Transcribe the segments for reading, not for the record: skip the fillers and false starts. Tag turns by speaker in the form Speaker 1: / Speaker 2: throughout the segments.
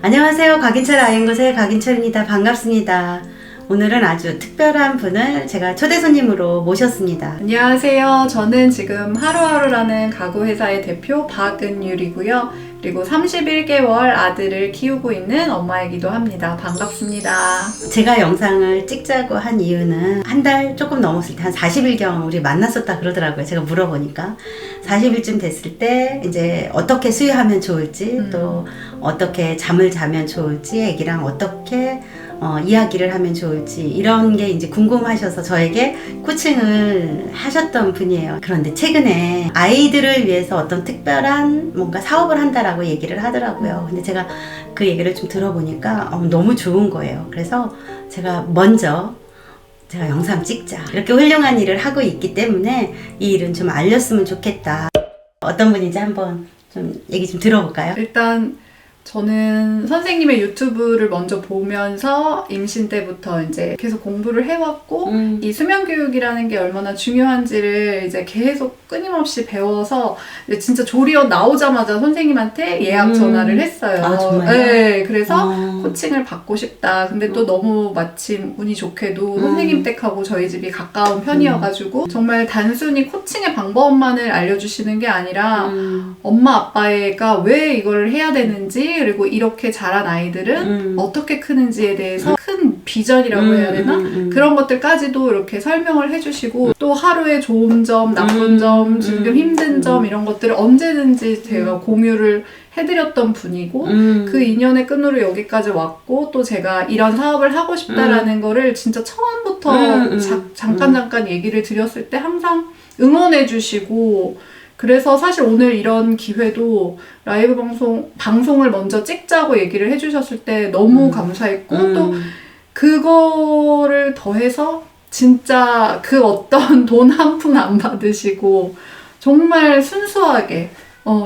Speaker 1: 안녕하세요. 각인철 아이앤것의 각인철입니다. 반갑습니다. 오늘은 아주 특별한 분을 제가 초대 손님으로 모셨습니다.
Speaker 2: 안녕하세요. 저는 지금 하루하루라는 가구 회사의 대표 박은율이고요. 그리고 31개월 아들을 키우고 있는 엄마이기도 합니다. 반갑습니다.
Speaker 1: 제가 영상을 찍자고 한 이유는 한 달 조금 넘었을 때 한 40일경 우리 만났었다 그러더라고요. 제가 물어보니까 40일쯤 됐을 때 이제 어떻게 수유하면 좋을지 또 어떻게 잠을 자면 좋을지 애기랑 어떻게 이야기를 하면 좋을지 이런 게 이제 궁금하셔서 저에게 코칭을 하셨던 분이에요. 그런데 최근에 아이들을 위해서 어떤 특별한 뭔가 사업을 한다라고 얘기를 하더라고요. 근데 제가 그 얘기를 좀 들어보니까 너무 좋은 거예요. 그래서 제가 먼저 제가 영상 찍자 이렇게 훌륭한 일을 하고 있기 때문에 이 일은 좀 알렸으면 좋겠다. 어떤 분인지 한번 좀 얘기 좀 들어볼까요?
Speaker 2: 일단 저는 선생님의 유튜브를 먼저 보면서 임신 때부터 이제 계속 공부를 해왔고 이 수면 교육이라는 게 얼마나 중요한지를 이제 계속 끊임없이 배워서 이제 진짜 조리원 나오자마자 선생님한테 예약 전화를 했어요.
Speaker 1: 아, 정말요?
Speaker 2: 네, 그래서 코칭을 받고 싶다. 근데 또 너무 마침 운이 좋게도 선생님 댁하고 저희 집이 가까운 편이어가지고 정말 단순히 코칭의 방법만을 알려주시는 게 아니라 엄마 아빠가 왜 이걸 해야 되는지 그리고 이렇게 자란 아이들은 어떻게 크는지에 대해서 큰 비전이라고 해야 되나? 그런 것들까지도 이렇게 설명을 해주시고 또 하루의 좋은 점, 나쁜 점, 지금 힘든 점 이런 것들을 언제든지 제가 공유를 해드렸던 분이고 그 인연의 끈으로 여기까지 왔고 또 제가 이런 사업을 하고 싶다라는 거를 진짜 처음부터 잠깐 얘기를 드렸을 때 항상 응원해주시고 그래서 사실 오늘 이런 기회도 라이브 방송을 먼저 찍자고 얘기를 해주셨을 때 너무 감사했고 또 그거를 더해서 진짜 그 어떤 돈 한 푼 안 받으시고 정말 순수하게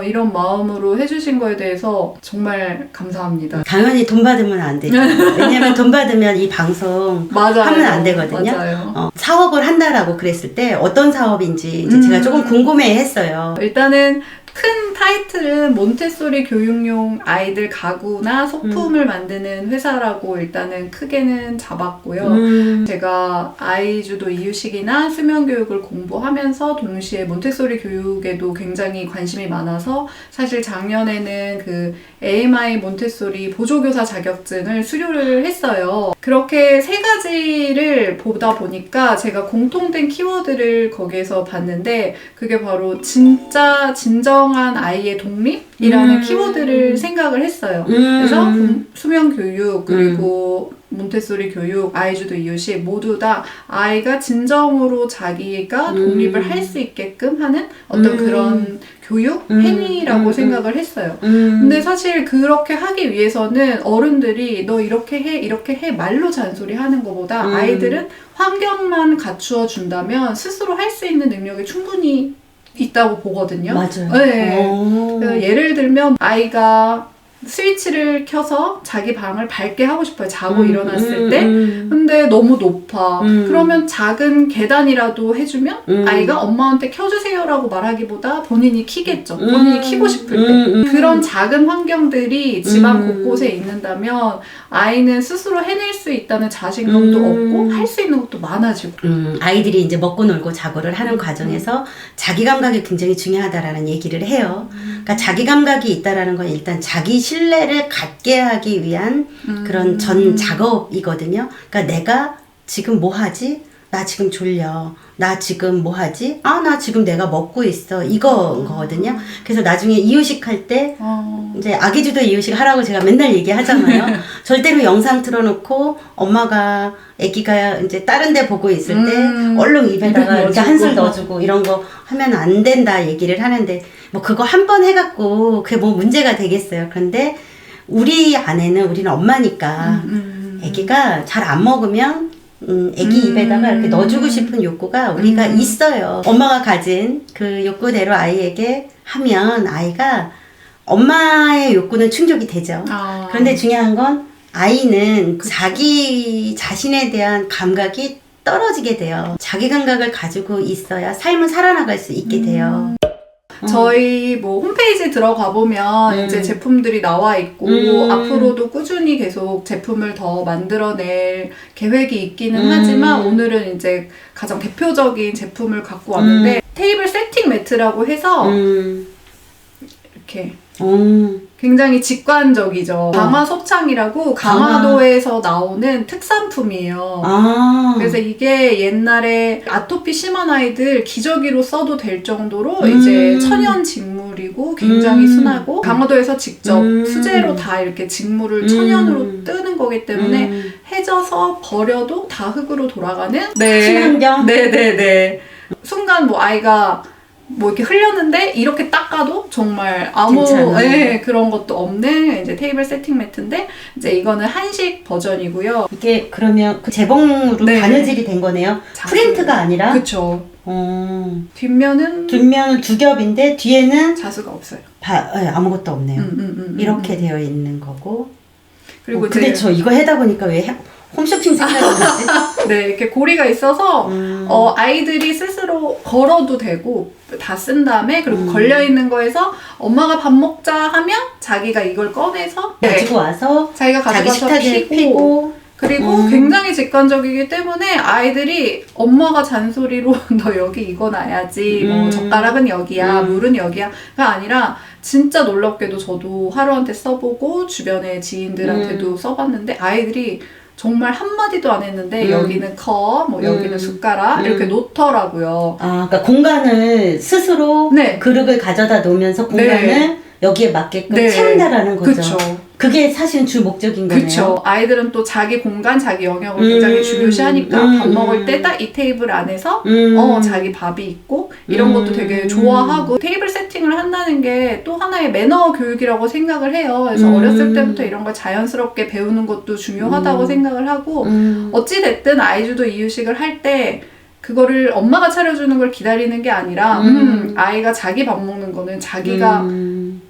Speaker 2: 이런 마음으로 해주신 거에 대해서 정말 감사합니다.
Speaker 1: 당연히 돈 받으면 안 되죠. 왜냐면 돈 받으면 이 방송
Speaker 2: 맞아요.
Speaker 1: 하면 안 되거든요.
Speaker 2: 맞아요.
Speaker 1: 사업을 한다라고 그랬을 때 어떤 사업인지 이제 제가 조금 궁금해 했어요.
Speaker 2: 일단은 큰 타이틀은 몬테소리 교육용 아이들 가구나 소품을 만드는 회사라고 일단은 크게는 잡았고요. 제가 아이주도 이유식이나 수면 교육을 공부하면서 동시에 몬테소리 교육에도 굉장히 관심이 많아서 사실 작년에는 그 AMI 몬테소리 보조교사 자격증을 수료를 했어요. 그렇게 세 가지를 보다 보니까 제가 공통된 키워드를 거기에서 봤는데 그게 바로 진짜 진정한 아이의 독립이라는 키워드를 생각을 했어요. 그래서 수면 교육 그리고 몬테소리 교육, 아이주도 이유식 모두 다 아이가 진정으로 자기가 독립을 할 수 있게끔 하는 어떤 그런 교육, 행위라고 생각을 했어요. 근데 사실 그렇게 하기 위해서는 어른들이 너 이렇게 해 말로 잔소리 하는 것보다 아이들은 환경만 갖추어 준다면 스스로 할 수 있는 능력이 충분히 있다고 보거든요.
Speaker 1: 맞아요.
Speaker 2: 네. 예를 들면 아이가 스위치를 켜서 자기 방을 밝게 하고 싶어요. 자고 일어났을 때. 근데 너무 높아. 그러면 작은 계단이라도 해주면 아이가 엄마한테 켜주세요라고 말하기보다 본인이 키겠죠. 본인이 키고 싶을 때. 그런 작은 환경들이 집안 곳곳에 있는다면 아이는 스스로 해낼 수 있다는 자신감도 얻고 할 수 있는 것도 많아지고.
Speaker 1: 아이들이 이제 먹고 놀고 자고를 하는 과정에서 자기 감각이 굉장히 중요하다라는 얘기를 해요. 그러니까 자기 감각이 있다라는 건 일단 자기 신뢰를 갖게 하기 위한 그런 전 작업이거든요. 그러니까 내가 지금 뭐 하지? 나 지금 졸려. 나 지금 뭐 하지? 나 지금 내가 먹고 있어. 이거거든요. 그래서 나중에 이유식 할 때 이제 아기주도 이유식 하라고 제가 맨날 얘기하잖아요. 절대로 영상 틀어놓고 엄마가 아기가 이제 다른 데 보고 있을 때 얼른 입에다가 이렇게 한술 넣어주고 이런 거 하면 안 된다 얘기를 하는데 뭐 그거 한 번 해갖고 그게 뭐 문제가 되겠어요. 그런데 우리는 엄마니까 아기가 잘 안 먹으면 애기 입에다가 이렇게 넣어주고 싶은 욕구가 우리가 있어요. 엄마가 가진 그 욕구대로 아이에게 하면 아이가 엄마의 욕구는 충족이 되죠. 그런데 중요한 건 아이는 자기 자신에 대한 감각이 떨어지게 돼요. 자기 감각을 가지고 있어야 삶을 살아나갈 수 있게 돼요.
Speaker 2: 저희 뭐 홈페이지 들어가 보면 이제 제품들이 나와 있고 앞으로도 꾸준히 계속 제품을 더 만들어낼 계획이 있기는 하지만 오늘은 이제 가장 대표적인 제품을 갖고 왔는데 테이블 세팅 매트라고 해서 이렇게 굉장히 직관적이죠. 강화 소창이라고 강화도에서 나오는 특산품이에요. 그래서 이게 옛날에 아토피 심한 아이들 기저귀로 써도 될 정도로 이제 천연 직물이고 굉장히 순하고 강화도에서 직접 수제로 다 이렇게 직물을 천연으로 뜨는 거기 때문에 해져서 버려도 다 흙으로 돌아가는
Speaker 1: 친환경?
Speaker 2: 네네네. 순간 뭐 아이가 뭐 이렇게 흘렸는데 이렇게 닦아도 정말 아무 그런 것도 없는 이제 테이블 세팅 매트인데 이제 이거는 한식 버전이고요.
Speaker 1: 이게 그러면 그 재봉으로 바느질이 된 거네요. 프린트가 아니라.
Speaker 2: 그렇죠. 뒷면은
Speaker 1: 두 겹인데 뒤에는
Speaker 2: 자수가 없어요.
Speaker 1: 아무것도 없네요. 이렇게 되어 있는 거고.
Speaker 2: 그리고
Speaker 1: 근데 저 이거 하다 보니까 왜 홈쇼핑 생각이 나지?
Speaker 2: 네, 이렇게 고리가 있어서 아이들이 스스로 걸어도 되고 다 쓴 다음에 그리고 걸려 있는 거에서 엄마가 밥 먹자 하면 자기가 이걸 꺼내서
Speaker 1: 가지고 와서
Speaker 2: 자기가
Speaker 1: 자기
Speaker 2: 가져가서
Speaker 1: 식탁에
Speaker 2: 피고 그리고 굉장히 직관적이기 때문에 아이들이 엄마가 잔소리로 너 여기 이거 놔야지 뭐 젓가락은 여기야 물은 여기야가 아니라 진짜 놀랍게도 저도 하루한테 써보고 주변의 지인들한테도 써봤는데 아이들이 정말 한마디도 안 했는데 여기는 컵, 뭐 여기는 숟가락 이렇게 놓더라고요.
Speaker 1: 그러니까 공간을 스스로 그릇을 가져다 놓으면서 공간을 여기에 맞게끔 채운다라는 거죠.
Speaker 2: 그쵸.
Speaker 1: 그게 사실 주 목적인 거네요.
Speaker 2: 그렇죠. 아이들은 또 자기 공간, 자기 영역을 굉장히 중요시하니까 밥 먹을 때 딱 이 테이블 안에서 자기 밥이 있고 이런 것도 되게 좋아하고 테이블 세팅을 한다는 게 또 하나의 매너 교육이라고 생각을 해요. 그래서 어렸을 때부터 이런 걸 자연스럽게 배우는 것도 중요하다고 생각을 하고 어찌 됐든 아이주도 이유식을 할 때 그거를 엄마가 차려주는 걸 기다리는 게 아니라 아이가 자기 밥 먹는 거는 자기가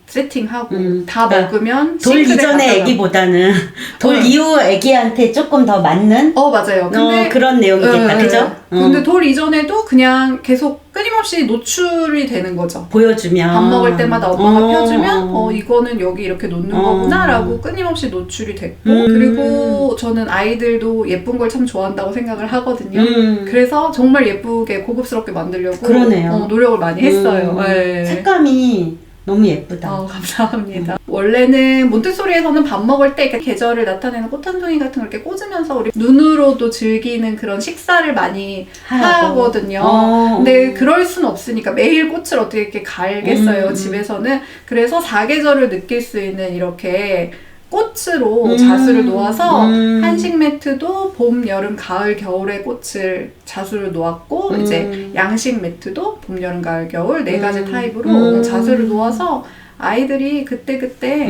Speaker 2: 세팅하고 다 먹으면
Speaker 1: 돌 이전의 애기보다는 돌 이후 애기한테 조금 더 맞는
Speaker 2: 맞아요. 근데
Speaker 1: 그런 내용이겠다. 그죠?
Speaker 2: 근데 돌 이전에도 그냥 계속 끊임없이 노출이 되는 거죠.
Speaker 1: 보여주면
Speaker 2: 밥 먹을 때마다 엄마가 펴주면 이거는 여기 이렇게 놓는 거구나 라고 끊임없이 노출이 됐고 그리고 저는 아이들도 예쁜 걸 참 좋아한다고 생각을 하거든요. 그래서 정말 예쁘게 고급스럽게 만들려고
Speaker 1: 그러네요.
Speaker 2: 노력을 많이 했어요.
Speaker 1: 색감이 너무 예쁘다.
Speaker 2: 감사합니다. 원래는 몬테소리에서는 밥 먹을 때 이렇게 계절을 나타내는 꽃 한 송이 같은 걸 이렇게 꽂으면서 우리 눈으로도 즐기는 그런 식사를 많이 하거든요. 근데 그럴 순 없으니까 매일 꽃을 어떻게 이렇게 갈겠어요, 집에서는. 그래서 사계절을 느낄 수 있는 이렇게 꽃으로 자수를 놓아서 한식 매트도 봄, 여름, 가을, 겨울의 꽃을 자수를 놓았고 이제 양식 매트도 봄, 여름, 가을, 겨울 4가지 타입으로 자수를 놓아서 아이들이 그때그때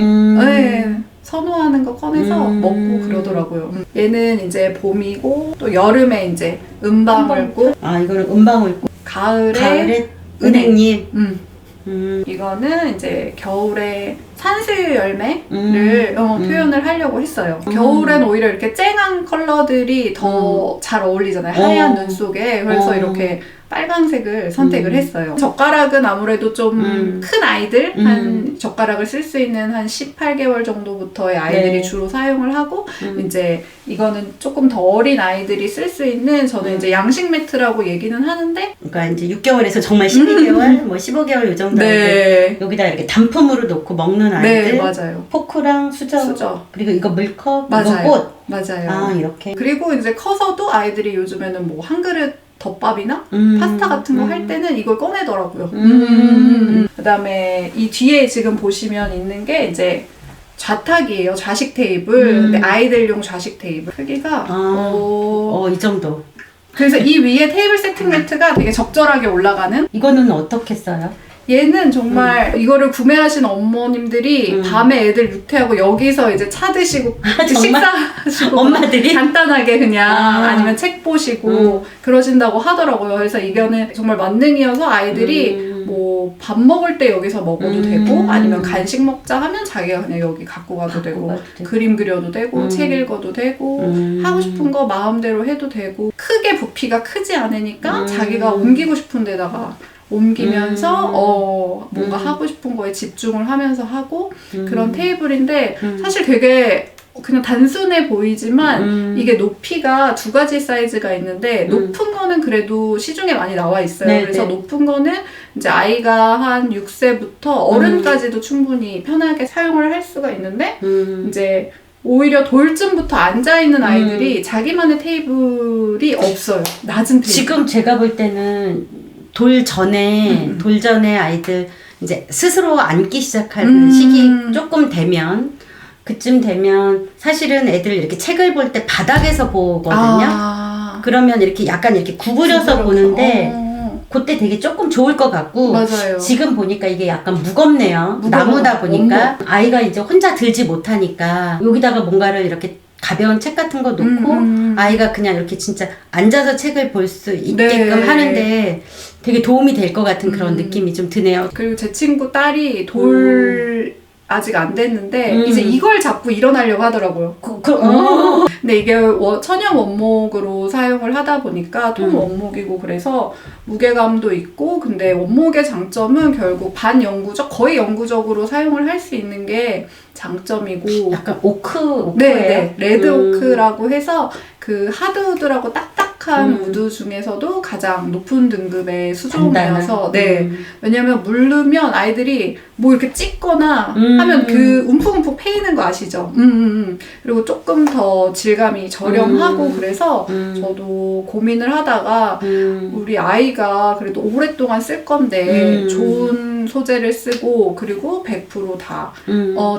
Speaker 2: 선호하는 거 꺼내서 먹고 그러더라고요. 얘는 이제 봄이고 또 여름에 이제 은방울꽃
Speaker 1: 이거는 은방울꽃
Speaker 2: 가을에
Speaker 1: 은행잎
Speaker 2: 이거는 이제 겨울에 산수유 열매를 표현을 하려고 했어요. 겨울엔 오히려 이렇게 쨍한 컬러들이 더 잘 어울리잖아요. 하얀 눈 속에. 그래서 이렇게 빨강색을 선택을 했어요. 젓가락은 아무래도 좀 큰 아이들, 한 젓가락을 쓸 수 있는 한 18개월 정도부터의 아이들이 주로 사용을 하고 이제 이거는 조금 더 어린 아이들이 쓸 수 있는 저는 이제 양식 매트라고 얘기는 하는데
Speaker 1: 그러니까 이제 6개월에서 정말 12개월, 뭐 15개월 요 정도 여기다 이렇게 단품으로 놓고 먹는 아이들
Speaker 2: 맞아요.
Speaker 1: 포크랑 수저. 그리고 이거 물컵, 이거 꽃.
Speaker 2: 맞아요.
Speaker 1: 이렇게.
Speaker 2: 그리고 이제 커서도 아이들이 요즘에는 뭐 한 그릇 덮밥이나 파스타 같은 거 할 때는 이걸 꺼내더라고요. 그다음에 이 뒤에 지금 보시면 있는 게 이제 좌탁이에요. 좌식 테이블. 근데 아이들용 좌식 테이블. 크기가
Speaker 1: 이 정도.
Speaker 2: 그래서 이 위에 테이블 세팅 매트가 되게 적절하게 올라가는.
Speaker 1: 이거는 어떻게 써요?
Speaker 2: 얘는 정말 이거를 구매하신 어머님들이 밤에 애들 육퇴하고 여기서 이제 차 드시고 식사하시고
Speaker 1: 엄마들이?
Speaker 2: 간단하게 그냥 아니면 책 보시고 그러신다고 하더라고요. 그래서 이거는 정말 만능이어서 아이들이 뭐 밥 먹을 때 여기서 먹어도 되고 아니면 간식 먹자 하면 자기가 그냥 여기 갖고 가도 되고 그림 그려도 되고 책 읽어도 되고 하고 싶은 거 마음대로 해도 되고 크게 부피가 크지 않으니까 자기가 옮기고 싶은 데다가 옮기면서 뭔가 하고 싶은 거에 집중을 하면서 하고 그런 테이블인데 사실 되게 그냥 단순해 보이지만 이게 높이가 두 가지 사이즈가 있는데 높은 거는 그래도 시중에 많이 나와 있어요.
Speaker 1: 네네.
Speaker 2: 그래서 높은 거는 이제 아이가 한 6세부터 어른까지도 충분히 편하게 사용을 할 수가 있는데 이제 오히려 돌쯤부터 앉아있는 아이들이 자기만의 테이블이 없어요. 낮은 테이블.
Speaker 1: 지금 제가 볼 때는 돌 전에 아이들 이제 스스로 앉기 시작하는 시기 조금 되면 그쯤 되면 사실은 애들 이렇게 책을 볼 때 바닥에서 보거든요. 그러면 이렇게 약간 이렇게 구부려서 보는데 그때 되게 조금 좋을 것 같고
Speaker 2: 맞아요.
Speaker 1: 지금 보니까 이게 약간 무겁네요. 나무다 보니까 아이가 이제 혼자 들지 못하니까 여기다가 뭔가를 이렇게 가벼운 책 같은 거 놓고 아이가 그냥 이렇게 진짜 앉아서 책을 볼 수 있게끔 하는데 되게 도움이 될 것 같은 그런 느낌이 좀 드네요.
Speaker 2: 그리고 제 친구 딸이 돌 아직 안 됐는데 이제 이걸 잡고 일어나려고 하더라고요. 근데 이게 천연 원목으로 사용을 하다 보니까 통 원목이고 그래서 무게감도 있고 근데 원목의 장점은 결국 반영구적 거의 영구적으로 사용을 할 수 있는 게 장점이고
Speaker 1: 약간 오크예요?
Speaker 2: 네, 레드 오크라고 해서 그 하드우드라고 딱딱한 우드 중에서도 가장 높은 등급의 수종이어서 왜냐면 물르면 아이들이 뭐 이렇게 찢거나 하면 그 움푹움푹 패이는 거 아시죠? 그리고 조금 더 질감이 저렴하고 그래서 저도 고민을 하다가 우리 아이가 그래도 오랫동안 쓸 건데 좋은 소재를 쓰고 그리고 100% 다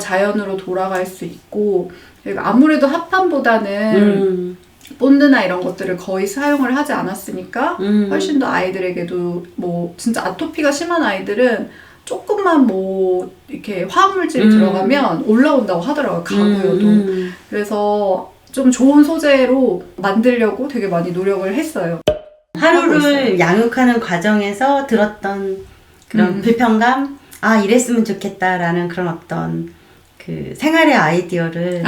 Speaker 2: 자연으로 돌아갈 수 있고 그리고 아무래도 합판보다는 본드나 이런 것들을 거의 사용을 하지 않았으니까 훨씬 더 아이들에게도 뭐 진짜 아토피가 심한 아이들은 조금만 뭐 이렇게 화학물질이 들어가면 올라온다고 하더라고요. 가구여도. 그래서 좀 좋은 소재로 만들려고 되게 많이 노력을 했어요.
Speaker 1: 하루를 양육하는 과정에서 들었던 그런 불편감? 아, 이랬으면 좋겠다라는 그런 어떤 그 생활의 아이디어를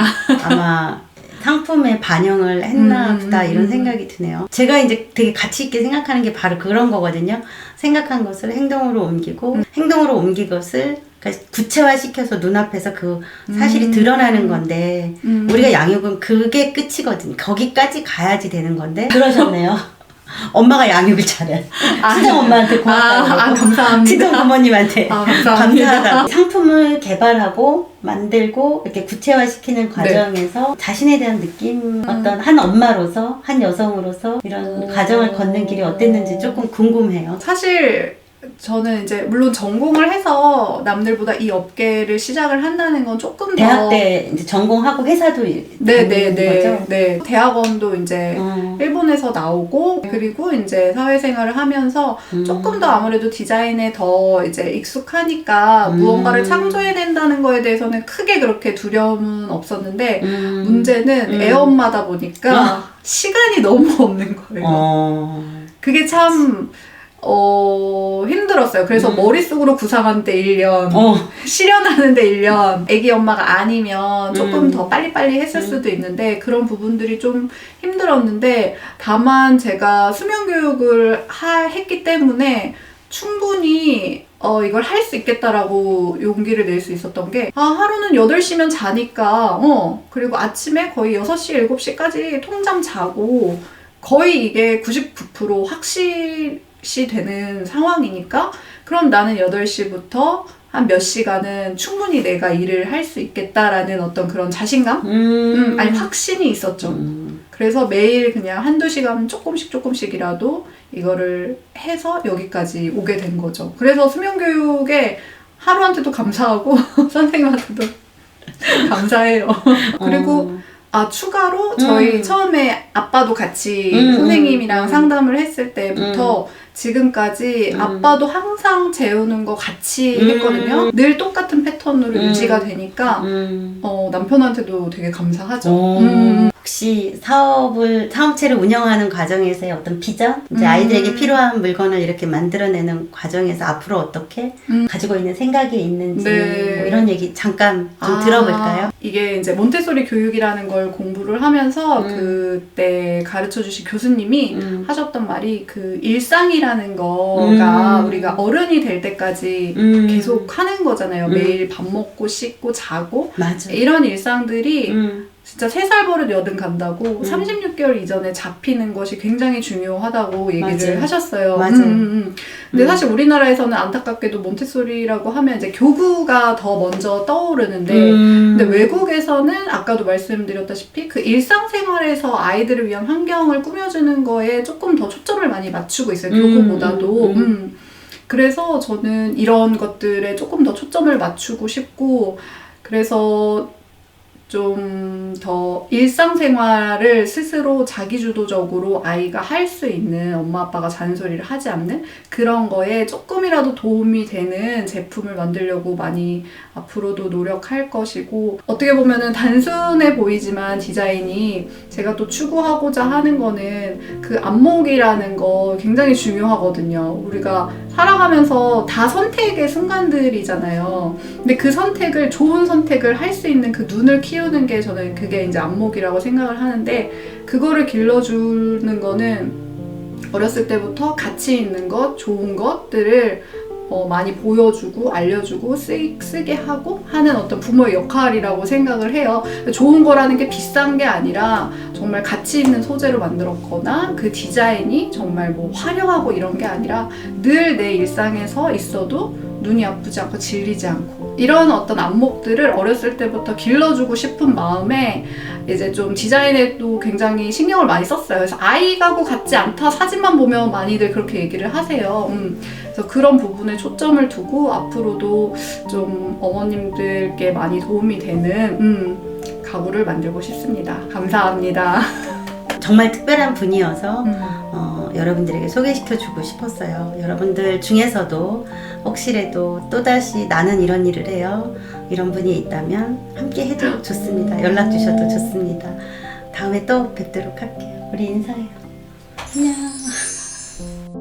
Speaker 1: 아마 상품에 반영을 했나 보다 이런 생각이 드네요. 제가 이제 되게 가치 있게 생각하는 게 바로 그런 거거든요. 생각한 것을 행동으로 옮기고 행동으로 옮긴 것을 그러니까 구체화시켜서 눈앞에서 그 사실이 드러나는 건데 우리가 양육은 그게 끝이거든요. 거기까지 가야지 되는 건데 그러셨네요. 엄마가 양육을 잘해. 친정 엄마한테 고맙다고.
Speaker 2: 감사합니다.
Speaker 1: 친정 부모님한테
Speaker 2: 감사합니다.
Speaker 1: 감사하다고. 상품을 개발하고 만들고 이렇게 구체화시키는 과정에서 자신에 대한 느낌, 어떤 한 엄마로서, 한 여성으로서 이런 과정을 걷는 길이 어땠는지 조금 궁금해요.
Speaker 2: 사실 저는 이제 물론 전공을 해서 남들보다 이 업계를 시작을 한다는 건 조금
Speaker 1: 대학 때 이제 전공하고 회사도
Speaker 2: 네네네. 네. 대학원도 이제 일본에서 나오고 그리고 이제 사회생활을 하면서 조금 더 아무래도 디자인에 더 이제 익숙하니까 무언가를 창조해낸다는 거에 대해서는 크게 그렇게 두려움은 없었는데 문제는 애엄마다 보니까 시간이 너무 없는 거예요. 그게 참 힘들었어요. 그래서 머릿속으로 구상하는데 1년, 실현하는데 1년, 애기 엄마가 아니면 조금 더 빨리빨리 했을 수도 있는데 그런 부분들이 좀 힘들었는데 다만 제가 수면교육을 했기 때문에 충분히 이걸 할 수 있겠다라고 용기를 낼 수 있었던 게 하루는 8시면 자니까 그리고 아침에 거의 6시, 7시까지 통잠 자고 거의 이게 99% 확실시 되는 상황이니까 그럼 나는 8시부터 한 몇 시간은 충분히 내가 일을 할 수 있겠다라는 어떤 그런 자신감? 아니 확신이 있었죠. 그래서 매일 그냥 한두 시간 조금씩이라도 이거를 해서 여기까지 오게 된 거죠. 그래서 수면교육에 하루한테도 감사하고 선생님한테도 감사해요. 그리고 추가로 저희 처음에 아빠도 같이 선생님이랑 상담을 했을 때부터 지금까지 아빠도 항상 재우는 거 같이 했거든요. 늘 똑같은 패턴으로 유지가 되니까 남편한테도 되게 감사하죠.
Speaker 1: 혹시 사업체를 운영하는 과정에서의 어떤 비전? 이제 아이들에게 필요한 물건을 이렇게 만들어내는 과정에서 앞으로 어떻게 가지고 있는 생각이 있는지 뭐 이런 얘기 잠깐 좀 들어볼까요?
Speaker 2: 이게 이제 몬테소리 교육이라는 걸 공부를 하면서 그때 가르쳐 주신 교수님이 하셨던 말이 그 일상이라는 일상이라는 거가 우리가 어른이 될 때까지 계속 하는 거잖아요. 매일 밥 먹고 씻고 자고
Speaker 1: 맞아.
Speaker 2: 이런 일상들이 진짜 3살 버릇 80 간다고 36개월 이전에 잡히는 것이 굉장히 중요하다고 얘기를
Speaker 1: 맞아요.
Speaker 2: 하셨어요.
Speaker 1: 맞아요.
Speaker 2: 근데 사실 우리나라에서는 안타깝게도 몬테소리라고 하면 이제 교구가 더 먼저 떠오르는데 근데 외국에서는 아까도 말씀드렸다시피 그 일상생활에서 아이들을 위한 환경을 꾸며주는 거에 조금 더 초점을 많이 맞추고 있어요. 교구보다도. 그래서 저는 이런 것들에 조금 더 초점을 맞추고 싶고 그래서 좀 더 일상생활을 스스로 자기주도적으로 아이가 할 수 있는 엄마 아빠가 잔소리를 하지 않는 그런 거에 조금이라도 도움이 되는 제품을 만들려고 많이 앞으로도 노력할 것이고 어떻게 보면은 단순해 보이지만 디자인이 제가 또 추구하고자 하는 거는 그 안목이라는 거 굉장히 중요하거든요. 우리가 살아가면서 다 선택의 순간들이잖아요. 근데 그 선택을 좋은 선택을 할 수 있는 그 눈을 키우는 게 저는 그게 이제 안목이라고 생각을 하는데 그거를 길러주는 거는 어렸을 때부터 가치 있는 것, 좋은 것들을 많이 보여주고 알려주고 쓰게 하고 하는 어떤 부모의 역할이라고 생각을 해요. 좋은 거라는 게 비싼 게 아니라 정말 가치 있는 소재로 만들었거나 그 디자인이 정말 뭐 화려하고 이런 게 아니라 늘 내 일상에서 있어도 눈이 아프지 않고 질리지 않고 이런 어떤 안목들을 어렸을 때부터 길러주고 싶은 마음에 이제 좀 디자인에도 굉장히 신경을 많이 썼어요. 그래서 아이 가구 같지 않다 사진만 보면 많이들 그렇게 얘기를 하세요. 그래서 그런 부분에 초점을 두고 앞으로도 좀 어머님들께 많이 도움이 되는 가구를 만들고 싶습니다. 감사합니다.
Speaker 1: 정말 특별한 분이어서 여러분들에게 소개시켜주고 싶었어요. 여러분들 중에서도 혹시라도 또다시 나는 이런 일을 해요. 이런 분이 있다면 함께 해도 좋습니다. 연락 주셔도 좋습니다. 다음에 또 뵙도록 할게요. 우리 인사해요. 안녕.